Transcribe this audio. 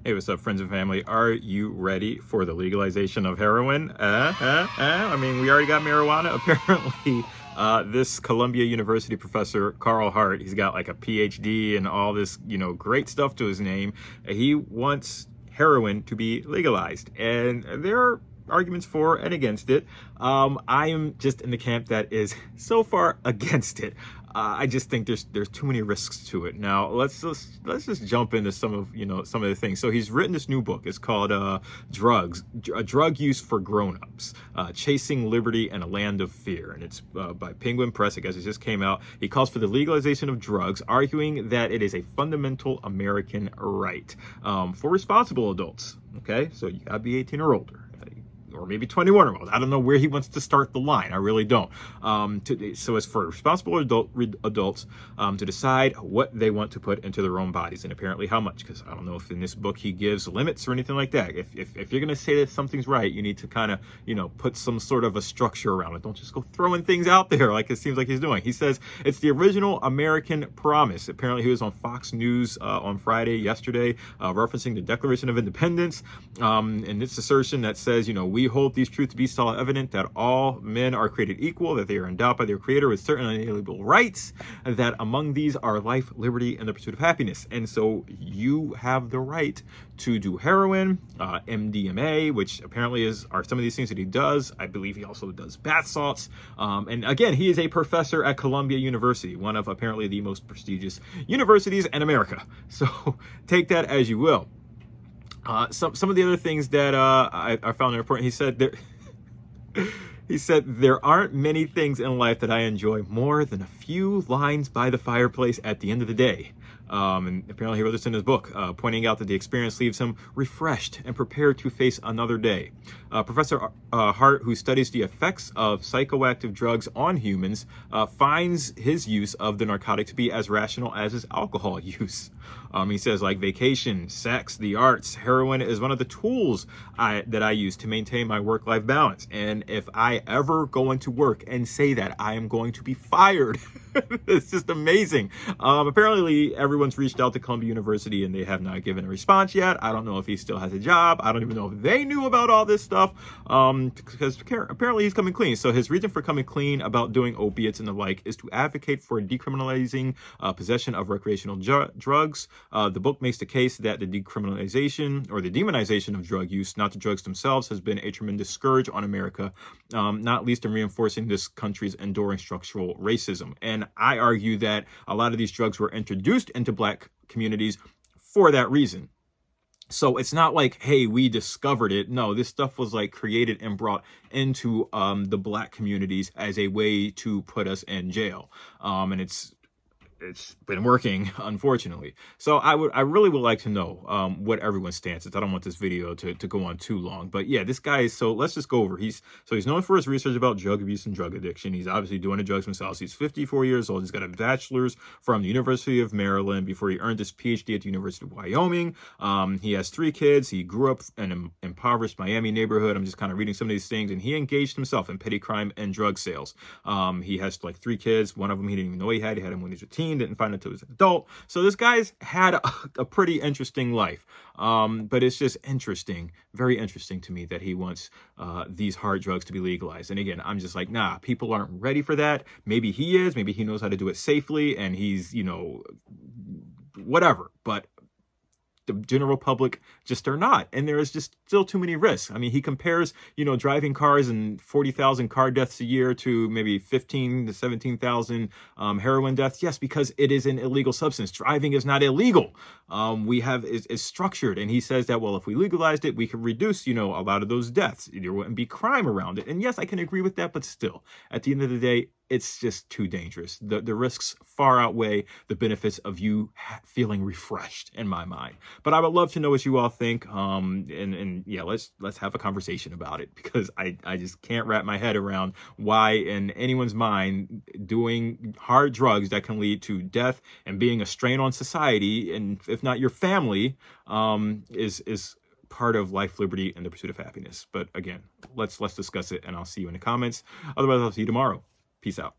Hey, what's up, friends and family? Are you ready for the legalization of heroin? I mean, we already got marijuana. Apparently, this Columbia University professor, Carl Hart, he's got like a PhD and all this, great stuff to his name. He wants heroin to be legalized. And there are arguments for and against it. I am just in the camp that is so far against it. I just think there's too many risks to it. Now let's just jump into some of the things. So he's written this new book. It's called Drug Use for Grown-Ups, Chasing Liberty in a Land of Fear, and it's by Penguin Press. I guess it just came out. He calls for the legalization of drugs, arguing that it is a fundamental American right for responsible adults. Okay, so you gotta be 18 or older, or maybe 21 or older. I don't know where he wants to start the line. I really don't. So it's for responsible adults to decide what they want to put into their own bodies, and apparently how much, because I don't know if in this book he gives limits or anything like that. If you're going to say that something's right, you need to kind of, put some sort of a structure around it. Don't just go throwing things out there like it seems like he's doing. He says it's the original American promise. Apparently he was on Fox News on Friday, yesterday, referencing the Declaration of Independence, and its assertion that says, we hold these truths to be self-evident, that all men are created equal, that they are endowed by their creator with certain unalienable rights, that among these are life, liberty, and the pursuit of happiness. And so you have the right to do heroin, MDMA, which apparently are some of these things that he does. I believe he also does bath salts. And again, he is a professor at Columbia University, one of apparently the most prestigious universities in America. So take that as you will. Some of the other things that I found important, he said there aren't many things in life that I enjoy more than a few lines by the fireplace at the end of the day. And apparently he wrote this in his book, pointing out that the experience leaves him refreshed and prepared to face another day. Professor Hart, who studies the effects of psychoactive drugs on humans, finds his use of the narcotic to be as rational as his alcohol use. He says, like vacation, sex, the arts, heroin is one of the tools that I use to maintain my work-life balance. And if I ever go into work and say that, I am going to be fired. It's just amazing. Apparently, everyone's reached out to Columbia University and they have not given a response yet. I don't know if he still has a job. I don't even know if they knew about all this stuff, because apparently he's coming clean. So his reason for coming clean about doing opiates and the like is to advocate for decriminalizing possession of recreational drugs. The book makes the case that the decriminalization or the demonization of drug use, not the drugs themselves, has been a tremendous scourge on America, not least in reinforcing this country's enduring structural racism. And I argue that a lot of these drugs were introduced into Black communities for that reason. So it's not like, hey, we discovered it. No, this stuff was like created and brought into the Black communities as a way to put us in jail. And it's been working, unfortunately. So I really would like to know what everyone's stance is. I don't want this video to go on too long, but yeah, this guy is, so let's just go over. He's known for his research about drug abuse and drug addiction. He's obviously doing the drugs himself. He's 54 years old. He's got a bachelor's from the University of Maryland before he earned his PhD at the University of Wyoming. He has 3 kids. He grew up in an impoverished Miami neighborhood. I'm just kind of reading some of these things, and he engaged himself in petty crime and drug sales. He has like 3 kids. One of them he didn't even know he had. He had him when he was a teen. Didn't find it until he was an adult. So this guy's had a pretty interesting life. But it's just interesting, very interesting to me that he wants these hard drugs to be legalized. And again, I'm just like, nah, people aren't ready for that. Maybe he is. Maybe he knows how to do it safely, and he's, whatever. But the general public just are not, and there is just still too many risks. I mean, he compares, driving cars and 40,000 car deaths a year to maybe 15 to 17,000 heroin deaths. Yes, because it is an illegal substance. Driving is not illegal. Is structured, and he says that, well, if we legalized it, we could reduce, a lot of those deaths. There wouldn't be crime around it. And yes, I can agree with that, but still, at the end of the day, it's just too dangerous. The risks far outweigh the benefits of you feeling refreshed, in my mind. But I would love to know what you all think. And yeah, let's have a conversation about it, because I just can't wrap my head around why in anyone's mind doing hard drugs that can lead to death and being a strain on society, and if not your family, is part of life, liberty, and the pursuit of happiness. But again, let's discuss it, and I'll see you in the comments. Otherwise, I'll see you tomorrow. Peace out.